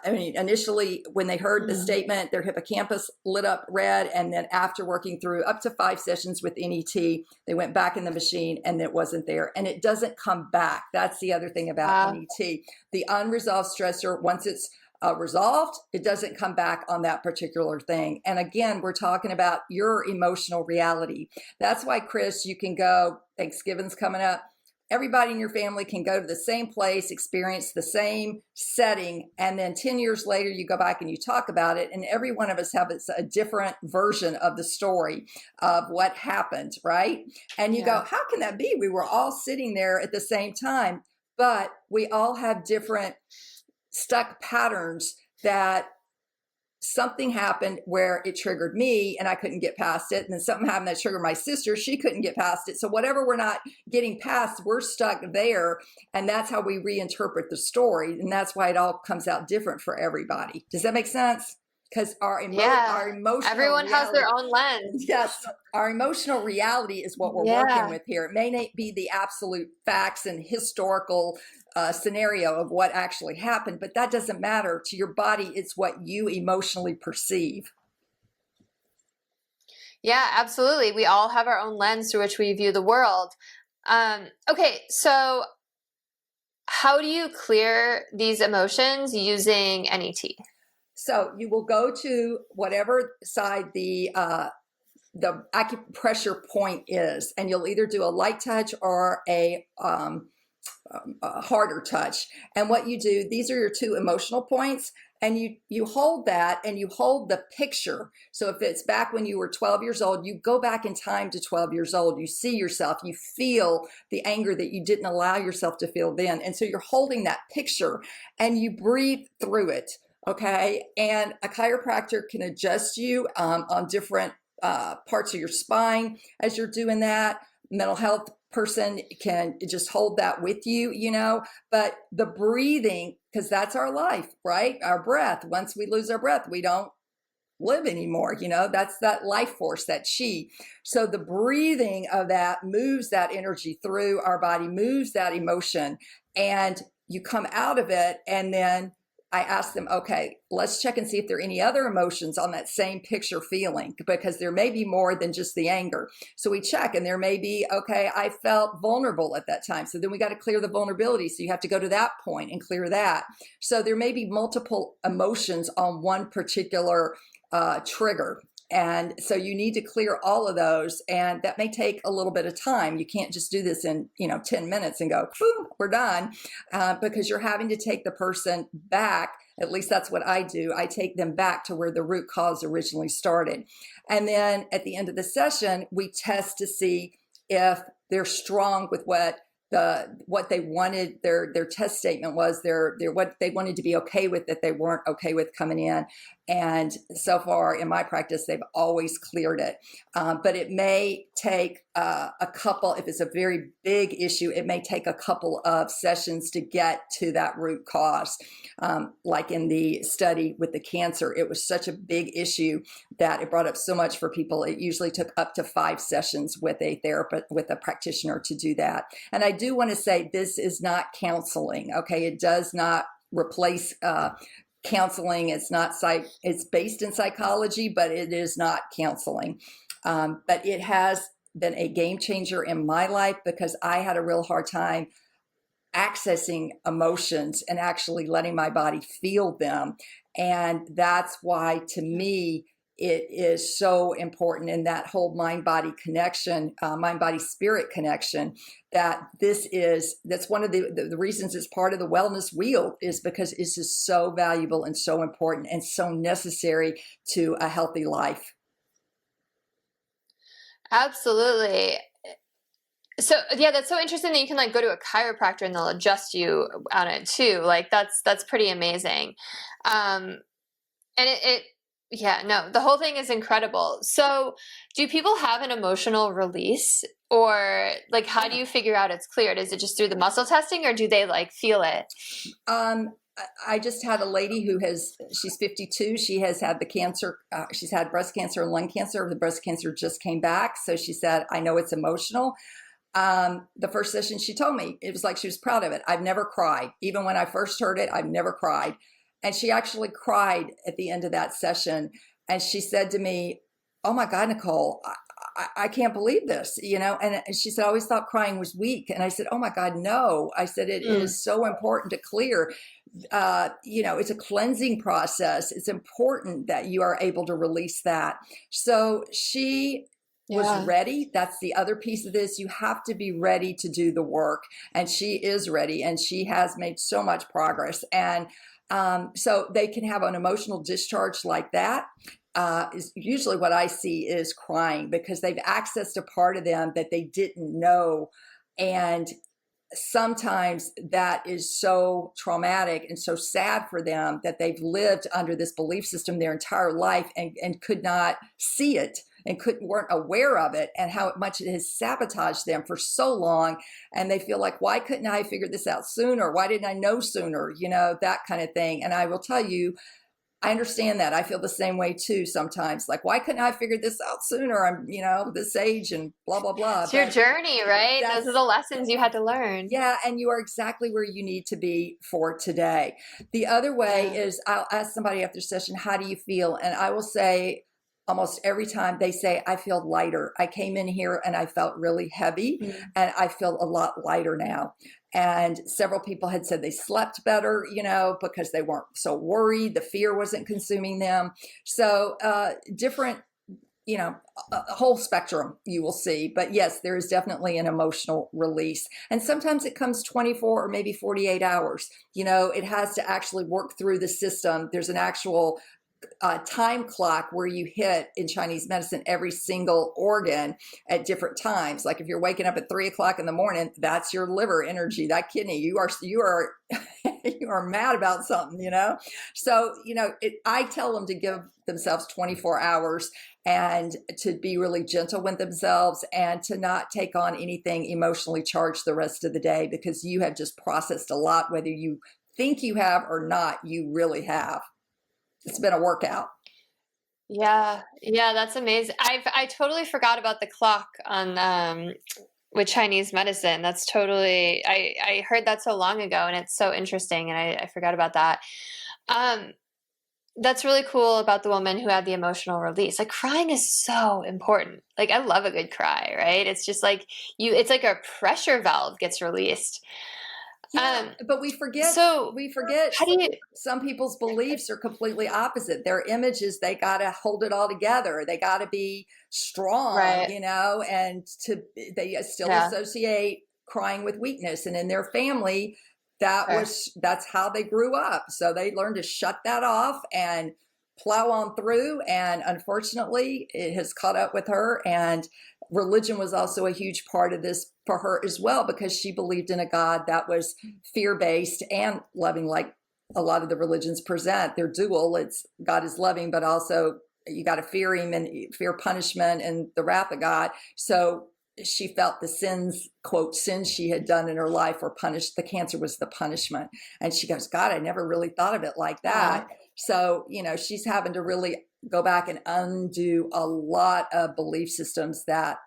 Speaker 2: Initially, when they heard the statement, their hippocampus lit up red. And then after working through up to 5 sessions with NET, they went back in the machine and it wasn't there. And it doesn't come back. That's the other thing about NET. The unresolved stressor, once it's resolved, it doesn't come back on that particular thing. And again, we're talking about your emotional reality. That's why, Kris, you can go, Thanksgiving's coming up. Everybody in your family can go to the same place, experience the same setting, and then 10 years later, you go back and you talk about it, and every one of us has a different version of the story of what happened, right? And you go, how can that be? We were all sitting there at the same time, but we all have different stuck patterns that something happened where it triggered me and I couldn't get past it. And then something happened that triggered my sister. She couldn't get past it. So whatever we're not getting past, we're stuck there. And that's how we reinterpret the story. And that's why it all comes out different for everybody. Does that make sense? Because our emotional
Speaker 1: everyone
Speaker 2: reality,
Speaker 1: has their own lens.
Speaker 2: Yes, our emotional reality is what we're working with here. It may not be the absolute facts and historical scenario of what actually happened, but that doesn't matter to your body. It's what you emotionally perceive.
Speaker 1: Yeah, absolutely. We all have our own lens through which we view the world. Okay, so how do you clear these emotions using NET?
Speaker 2: So you will go to whatever side the acupressure point is, and you'll either do a light touch or a harder touch. And what you do, these are your 2 emotional points, and you hold that and you hold the picture. So if it's back when you were 12 years old, you go back in time to 12 years old. You see yourself, you feel the anger that you didn't allow yourself to feel then. And so you're holding that picture and you breathe through it. Okay. And a chiropractor can adjust you on different parts of your spine as you're doing that. Mental health person can just hold that with you, but the breathing, because that's our life, right? Our breath. Once we lose our breath, we don't live anymore. That's that life force, that chi. So the breathing of that moves that energy through our body, moves that emotion, and you come out of it. And then I ask them, okay, let's check and see if there are any other emotions on that same picture feeling, because there may be more than just the anger. So we check, and there may be, okay, I felt vulnerable at that time. So then we got to clear the vulnerability. So you have to go to that point and clear that. So there may be multiple emotions on one particular trigger. And so you need to clear all of those, and that may take a little bit of time. You can't just do this in 10 minutes and go, boom, we're done, because you're having to take the person back. At least that's what I do. I take them back to where the root cause originally started. And then at the end of the session, we test to see if they're strong with what they wanted. Their test statement was their what they wanted to be okay with that they weren't okay with coming in. And so far in my practice, they've always cleared it. But it may take a couple, if it's a very big issue, it may take a couple of sessions to get to that root cause. Like in the study with the cancer, it was such a big issue that it brought up so much for people. It usually took up to 5 sessions with a therapist, with a practitioner, to do that. And I do want to say this is not counseling. Okay, it does not replace counseling. It's based in psychology, but it is not counseling. But it has been a game changer in my life because I had a real hard time accessing emotions and actually letting my body feel them. And that's why, to me, it is so important in that whole mind body connection, mind body spirit connection, that's one of the reasons it's part of the wellness wheel, is because it's just so valuable and so important and so necessary to a healthy life.
Speaker 1: Absolutely. So yeah, that's so interesting that you can like go to a chiropractor and they'll adjust you on it too. Like that's pretty amazing. And it yeah, no, the whole thing is incredible. So do people have an emotional release, or like how do you figure out it's cleared? Is it just through the muscle testing, or do they like feel it?
Speaker 2: I just had a lady she's 52. She has had the cancer. She's had breast cancer and lung cancer. The breast cancer just came back. So she said, I know it's emotional. The first session she told me, it was like she was proud of it. I've never cried. Even when I first heard it, I've never cried. And she actually cried at the end of that session. And she said to me, oh my God, Nicole, I can't believe this, And she said, I always thought crying was weak. And I said, oh my God, no. I said, it is so important to clear. It's a cleansing process. It's important that you are able to release that. So she was ready. That's the other piece of this. You have to be ready to do the work. And she is ready. And she has made so much progress. And so they can have an emotional discharge like that. Is usually what I see is crying, because they've accessed a part of them that they didn't know. And sometimes that is so traumatic and so sad for them that they've lived under this belief system their entire life and could not see it and weren't aware of it, and how much it has sabotaged them for so long. And they feel like, why couldn't I figure this out sooner? Why didn't I know sooner? That kind of thing. And I will tell you, I understand that. I feel the same way too sometimes. Like, why couldn't I figure this out sooner? I'm, this age and blah, blah, blah.
Speaker 1: It's your journey, right? Those are the lessons you had to learn.
Speaker 2: Yeah, and you are exactly where you need to be for today. The other way is, I'll ask somebody after session, how do you feel? And I will say, almost every time they say, I feel lighter. I came in here and I felt really heavy, and I feel a lot lighter now. And several people had said they slept better, because they weren't so worried. The fear wasn't consuming them. So different, a whole spectrum you will see. But yes, there is definitely an emotional release. And sometimes it comes 24 or maybe 48 hours. It has to actually work through the system. There's an actual time clock where you hit in Chinese medicine every single organ at different times. Like if you're waking up at 3 o'clock in the morning, that's your liver energy, that kidney. You are you are mad about something, So I tell them to give themselves 24 hours and to be really gentle with themselves and to not take on anything emotionally charged the rest of the day, because you have just processed a lot, whether you think you have or not. You really have. It's been a workout.
Speaker 1: Yeah, that's amazing. I totally forgot about the clock on with Chinese medicine. That's totally, I heard that so long ago, and it's so interesting, and I forgot about that. That's really cool about the woman who had the emotional release. Like, crying is so important. Like, I love a good cry, right? It's just like it's like a pressure valve gets released.
Speaker 2: Yeah, but we forget
Speaker 1: how do you,
Speaker 2: some people's beliefs are completely opposite. Their images, they got to hold it all together. They got to be strong,
Speaker 1: right.
Speaker 2: And they still associate crying with weakness. And in their family, that's how they grew up. So they learned to shut that off and plow on through. And unfortunately, it has caught up with her. And religion was also a huge part of this for her as well, because she believed in a God that was fear-based and loving, like a lot of the religions present. They're dual. It's God is loving, but also you got to fear him and fear punishment and the wrath of God. So she felt the sins, quote, sins she had done in her life were punished. The cancer was the punishment. And she goes, God, I never really thought of it like that. Wow. So, she's having to really go back and undo a lot of belief systems that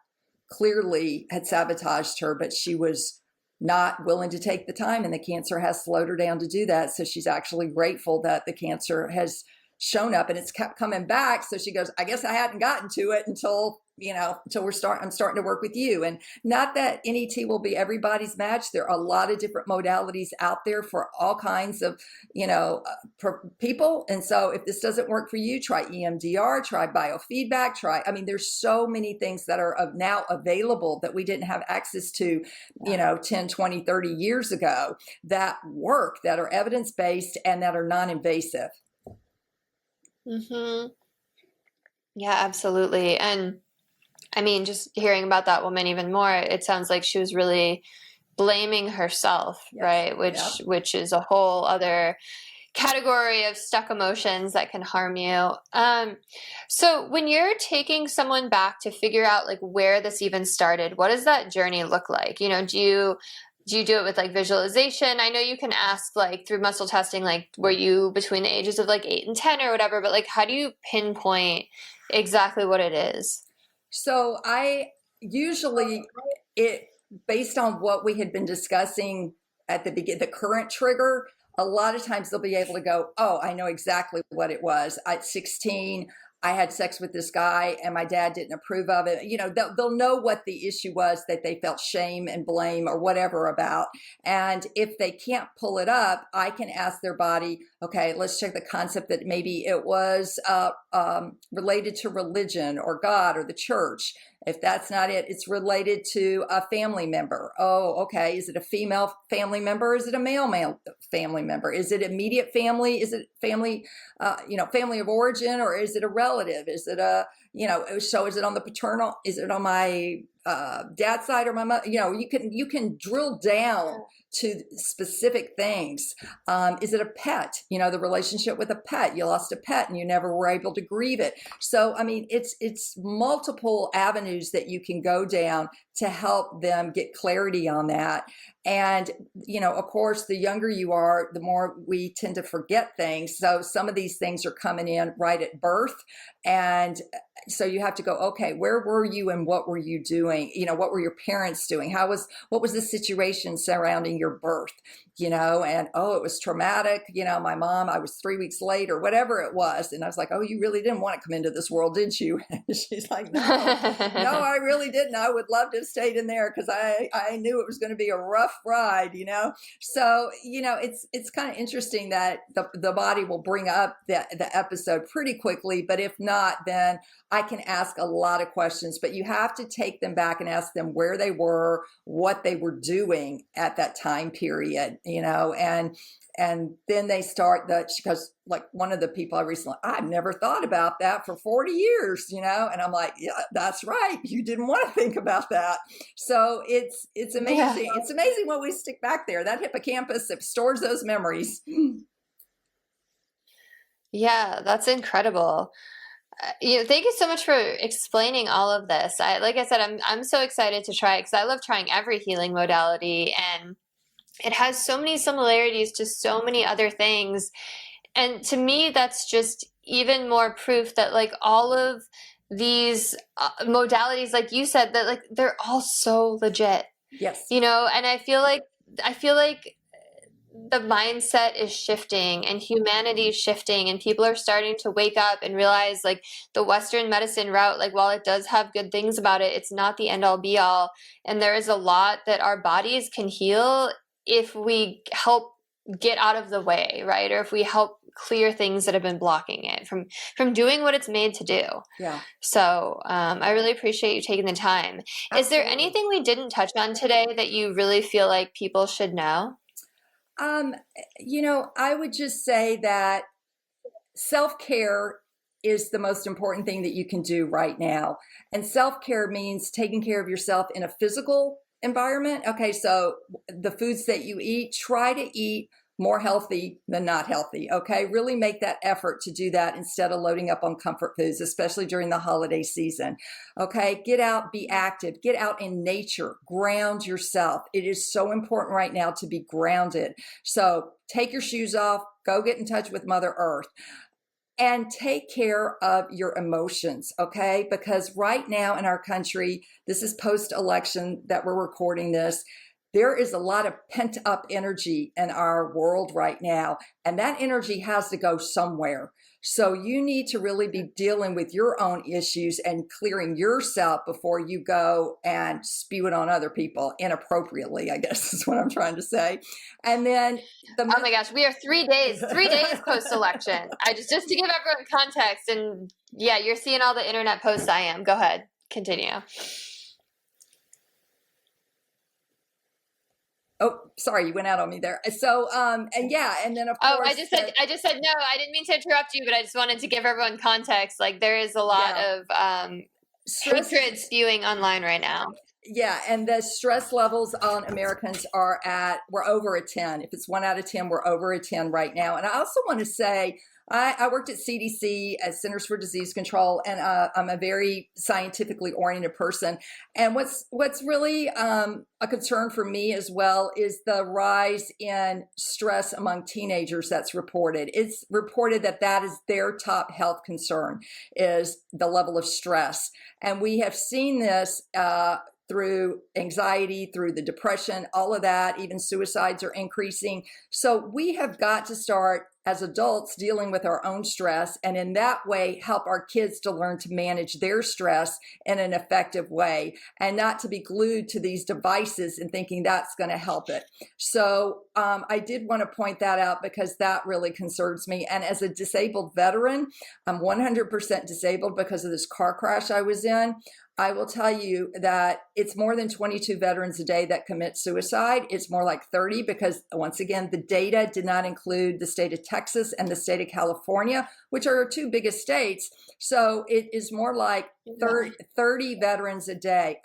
Speaker 2: clearly had sabotaged her, but she was not willing to take the time, and the cancer has slowed her down to do that. So she's actually grateful that the cancer has shown up and it's kept coming back. So she goes, I guess I hadn't gotten to it until until I'm starting to work with you. And not that NET will be everybody's match. There are a lot of different modalities out there for all kinds of, people. And so if this doesn't work for you, try EMDR, try biofeedback, there's so many things that are now available that we didn't have access to, 10, 20, 30 years ago that work, that are evidence-based and that are non-invasive.
Speaker 1: Mm-hmm. Yeah, absolutely. And just hearing about that woman even more, it sounds like she was really blaming herself, yes. Right? Which is a whole other category of stuck emotions that can harm you. So when you're taking someone back to figure out like where this even started, what does that journey look like? Do you do it with like visualization? I know you can ask like through muscle testing, like were you between the ages of like 8 and 10 or whatever, but like how do you pinpoint exactly what it is?
Speaker 2: So I usually, based on what we had been discussing at the beginning, the current trigger, a lot of times they'll be able to go, oh, I know exactly what it was. At 16, I had sex with this guy and my dad didn't approve of it. They'll know what the issue was that they felt shame and blame or whatever about. And if they can't pull it up, I can ask their body, okay, let's check the concept that maybe it was related to religion or God or the church. If that's not it, it's related to a family member. Oh, okay. Is it a female family member? Or is it a male family member? Is it immediate family? Is it family, family of origin, or is it a relative? Is it so is it on the paternal? Is it on my dad's side or my mother? You can drill down to specific things. Is it a pet? The relationship with a pet. You lost a pet and you never were able to grieve it. So, it's multiple avenues that you can go down to help them get clarity on that. And, of course, the younger you are, the more we tend to forget things. So some of these things are coming in right at birth. And so you have to go, okay, where were you and what were you doing? What were your parents doing? What was the situation surrounding your birth? And it was traumatic. My mom, I was 3 weeks late or whatever it was. And I was like, oh, you really didn't want to come into this world, did you? And she's like, no, I really didn't. I would love to have stayed in there because I knew it was going to be a rough ride, So, it's kind of interesting that the body will bring up the episode pretty quickly. But if not, then I can ask a lot of questions, but you have to take them back and ask them where they were, what they were doing at that time period, and then they start because like one of the people I've never thought about that for 40 years, and I'm like, yeah, that's right. You didn't want to think about that. So it's amazing. Yeah. It's amazing what we stick back there. That hippocampus that stores those memories.
Speaker 1: Yeah, that's incredible. Thank you so much for explaining all of this. Like I said, I'm so excited to try it because I love trying every healing modality, and it has so many similarities to so many other things. And to me, that's just even more proof that like all of these modalities, like you said, that like they're all so legit.
Speaker 2: Yes.
Speaker 1: And I feel like the mindset is shifting and humanity is shifting and people are starting to wake up and realize like the Western medicine route, like while it does have good things about it, it's not the end all be all. And there is a lot that our bodies can heal if we help get out of the way, right? Or if we help clear things that have been blocking it from doing what it's made to do.
Speaker 2: Yeah.
Speaker 1: So I really appreciate you taking the time. Absolutely. Is there anything we didn't touch on today that you really feel like people should know?
Speaker 2: I would just say that self-care is the most important thing that you can do right now. And self-care means taking care of yourself in a physical environment. Okay, so the foods that you eat, try to eat more healthy than not healthy. Okay, really make that effort to do that instead of loading up on comfort foods, especially during the holiday season. Okay, get out, be active, get out in nature, ground yourself. It is so important right now to be grounded. So take your shoes off, go get in touch with Mother Earth. And take care of your emotions, okay? Because right now in our country, this is post-election that we're recording this, there is a lot of pent-up energy in our world right now, and that energy has to go somewhere. So you need to really be dealing with your own issues and clearing yourself before you go and spew it on other people inappropriately, I guess is what I'm trying to say. And then
Speaker 1: Oh my gosh, we are 3 days post-election. I just to give everyone context, and yeah, you're seeing all the internet posts I am. Go ahead, continue.
Speaker 2: Oh, sorry, you went out on me there. So, and yeah, and then of course.
Speaker 1: I just said no. I didn't mean to interrupt you, but I just wanted to give everyone context. Like there is a lot of hatred spewing online right now.
Speaker 2: Yeah, and the stress levels on Americans we're over a 10. If it's 1 out of 10, we're over a 10 right now. And I also want to say, I worked at CDC as Centers for Disease Control, and I'm a very scientifically oriented person. And what's really a concern for me as well is the rise in stress among teenagers that's reported. It's reported that is their top health concern, is the level of stress. And we have seen this through anxiety, through the depression, all of that, even suicides are increasing. So we have got to start as adults dealing with our own stress, and in that way help our kids to learn to manage their stress in an effective way and not to be glued to these devices and thinking that's going to help it. So I did want to point that out because that really concerns me. And as a disabled veteran, I'm 100% disabled because of this car crash I was in. I will tell you that it's more than 22 veterans a day that commit suicide. It's more like 30 because, once again, the data did not include the state of Texas and the state of California, which are our two biggest states. So it is more like 30 veterans a day.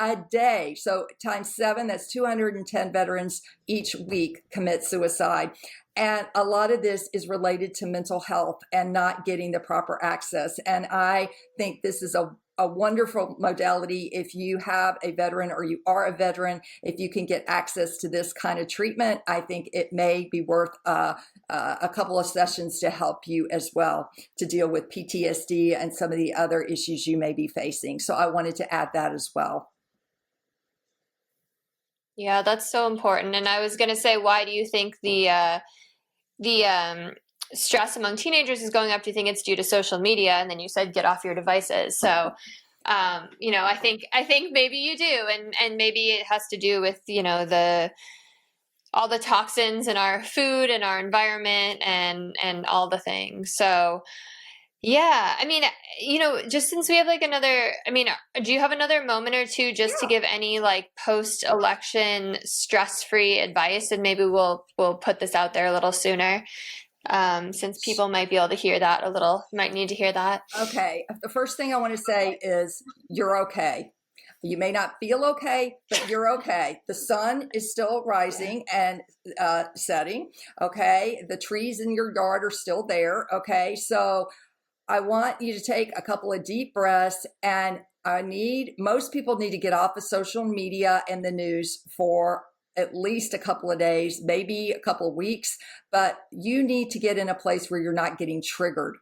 Speaker 2: So times 7, that's 210 veterans each week commit suicide. And a lot of this is related to mental health and not getting the proper access. And I think this is a wonderful modality if you have a veteran or you are a veteran. If you can get access to this kind of treatment, I think it may be worth a couple of sessions to help you as well to deal with PTSD and some of the other issues you may be facing. So I wanted to add that as well.
Speaker 1: Yeah, that's so important. And I was going to say, why do you think the stress among teenagers is going up? Do you think it's due to social media? And then you said get off your devices. So, I think maybe you do, and maybe it has to do with all the toxins in our food and our environment and all the things. So, yeah, I mean, just since we have do you have another moment or two just to give any post-election stress-free advice? And maybe we'll put this out there a little sooner. Since people might be able to hear that might need to hear that. Okay.
Speaker 2: The first thing I want to say is you're okay. You may not feel okay, but you're okay. The sun is still rising and setting. Okay. The trees in your yard are still there. Okay. So I want you to take a couple of deep breaths, and most people need to get off of social media and the news for at least a couple of days, maybe a couple of weeks, but you need to get in a place where you're not getting triggered.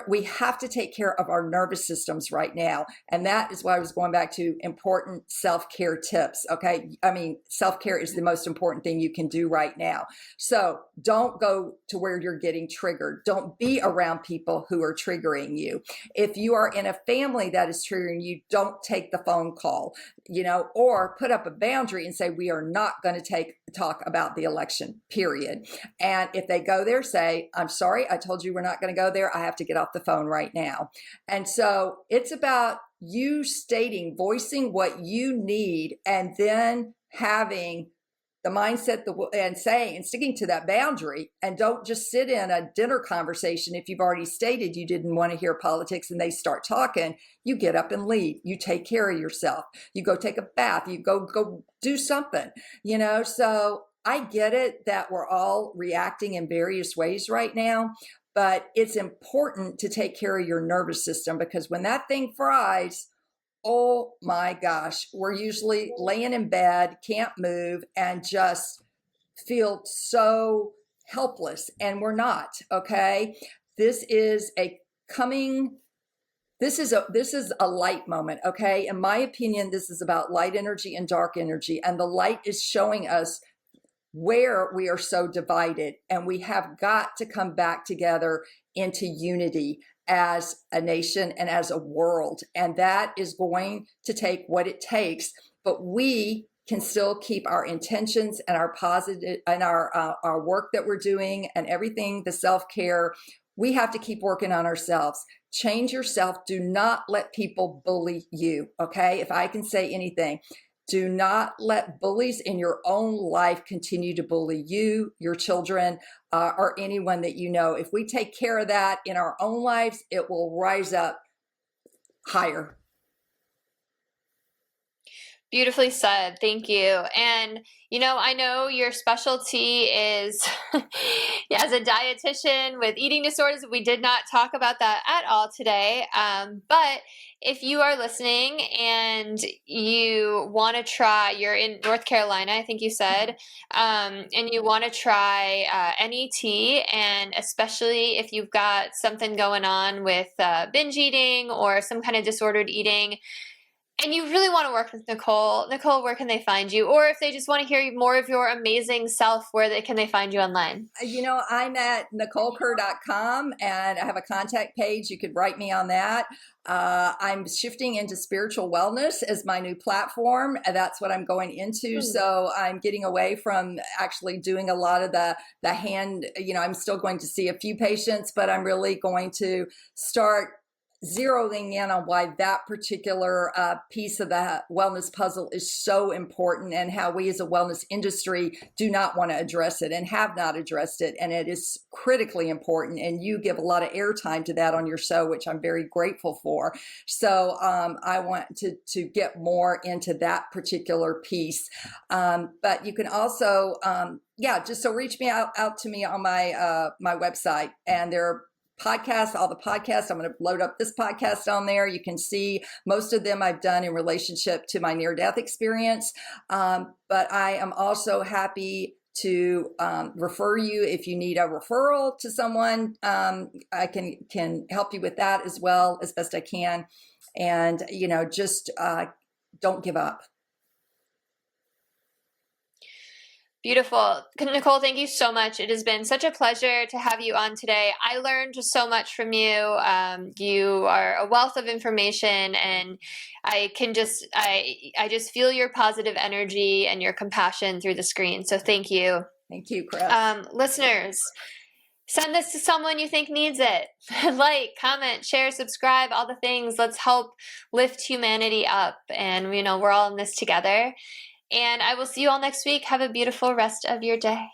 Speaker 2: We have to take care of our nervous systems right now. And that is why I was going back to important self-care tips. Okay. I mean, self-care is the most important thing you can do right now. So don't go to where you're getting triggered. Don't be around people who are triggering you. If you are in a family that is triggering you, don't take the phone call, or put up a boundary and say, we are not going to talk about the election, period. And if they go there, say, I'm sorry, I told you we're not going to go there. I have to get off the phone right now. And so it's about you voicing what you need, and then having the mindset and sticking to that boundary. And don't just sit in a dinner conversation. If you've already stated you didn't want to hear politics and they start talking, you get up and leave. You take care of yourself. You go take a bath. You go do something, So I get it that we're all reacting in various ways right now, but it's important to take care of your nervous system, because when that thing fries, oh my gosh, we're usually laying in bed, can't move, and just feel so helpless. And we're not, okay? This is a light moment, okay? In my opinion, this is about light energy and dark energy. And the light is showing us where we are so divided, and we have got to come back together into unity as a nation and as a world. And that is going to take what it takes, but we can still keep our intentions and our positive and our work that we're doing and everything, the self-care. We have to keep working on ourselves. Change yourself. Do not let people bully you. Okay. If I can say anything, do not let bullies in your own life continue to bully you, your children, or anyone that you know. If we take care of that in our own lives, it will rise up higher.
Speaker 1: Beautifully said. Thank you. And, I know your specialty is as a dietitian with eating disorders. We did not talk about that at all today. But if you are listening and you want to try, you're in North Carolina, I think you said, and you want to try NET, and especially if you've got something going on with binge eating or some kind of disordered eating, and you really want to work with Nicole, where can they find you? Or if they just want to hear more of your amazing self, can they find you online?
Speaker 2: I'm at NicoleKerr.com, and I have a contact page. You could write me on that. I'm shifting into spiritual wellness as my new platform. That's what I'm going into. So I'm getting away from actually doing a lot of the hand, I'm still going to see a few patients, but I'm really going to start zeroing in on why that particular piece of the wellness puzzle is so important, and how we as a wellness industry do not want to address it and have not addressed it. And it is critically important. And you give a lot of airtime to that on your show, which I'm very grateful for. So I want to get more into that particular piece. But you can also, just so reach me out to me on my website, and there are podcasts, all the podcasts. I'm going to load up this podcast on there. You can see most of them I've done in relationship to my near-death experience. But I am also happy to refer you if you need a referral to someone. I can help you with that as well as best I can. And, just don't give up.
Speaker 1: Beautiful. Nicole, thank you so much. It has been such a pleasure to have you on today. I learned so much from you. You are a wealth of information, and I just feel your positive energy and your compassion through the screen. So thank you.
Speaker 2: Thank you, Kris.
Speaker 1: Listeners, send this to someone you think needs it. Like, comment, share, subscribe, all the things. Let's help lift humanity up. And, we're all in this together. And I will see you all next week. Have a beautiful rest of your day.